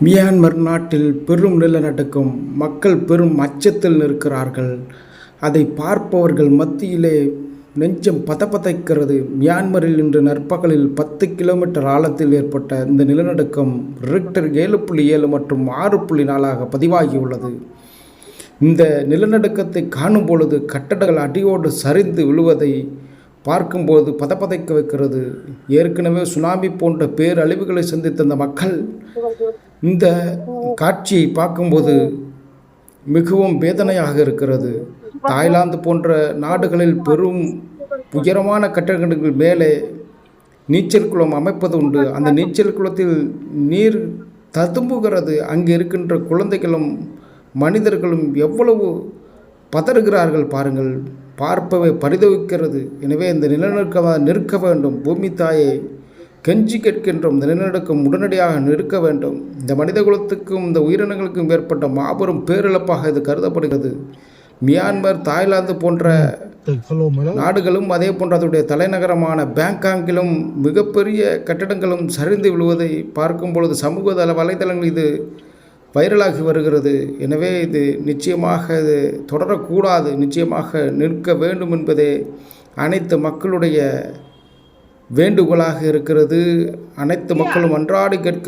Myanmar நாட்டில் பெரும் நிலநடுக்கம். மக்கள் பெரும் அச்சத்தில் நிற்கிறார்கள். அதை பார்ப்பவர்கள் மத்தியிலே நெஞ்சம் பதபதைக்கிறது. மியான்மரில் இன்று நற்பகலில் 10 கிலோமீட்டர் ஆழத்தில் ஏற்பட்ட இந்த நிலநடுக்கம் ரிக்டர் 7.7 மற்றும் 6.4 பதிவாகியுள்ளது. இந்த நிலநடுக்கத்தை காணும் பொழுது கட்டடங்கள் அடியோடு சரிந்து விழுவதை பார்க்கும்போது பதபதைக்க வைக்கிறது. ஏற்கனவே சுனாமி போன்ற பேரழிவுகளை சந்தித்த அந்த மக்கள் இந்த காட்சியை பார்க்கும்போது மிகவும் வேதனையாக இருக்கிறது. தாய்லாந்து போன்ற நாடுகளில் பெரும் உயரமான கட்டடங்கள் மேலே நீச்சல் குளம் அமைப்பது உண்டு. அந்த நீச்சல் குளத்தில் நீர் ததும்புகிறது. அங்கே இருக்கின்ற குழந்தைகளும் மனிதர்களும் எவ்வளவு பதறுகிறார்கள் பாருங்கள். பார்ப்பவை பரிதவிக்கிறது. எனவே இந்த நிலநடுக்கம் நிற்க வேண்டும். பூமி தாயை கெஞ்சி கேட்கின்றோம். இந்த நிலநடுக்கம் உடனடியாக நிற்க வேண்டும். இந்த மனித குலத்துக்கும் இந்த உயிரினங்களுக்கும் ஏற்பட்ட மாபெரும் பேரிழப்பாக இது கருதப்படுகிறது. மியான்மர், தாய்லாந்து போன்ற நாடுகளும் அதே போன்ற அதனுடைய தலைநகரமான பேங்காங்கிலும் மிகப்பெரிய கட்டிடங்களும் சரிந்து விழுவதை பார்க்கும் பொழுது சமூக வலைதளங்கள் இது வைரலாகி வருகிறது. எனவே இது நிச்சயமாக இது தொடரக்கூடாது. நிச்சயமாக நிற்க வேண்டும் என்பதே அனைத்து மக்களுடைய வேண்டுகோளாக இருக்கிறது. அனைத்து மக்களும் அன்றாடி கேட்கிற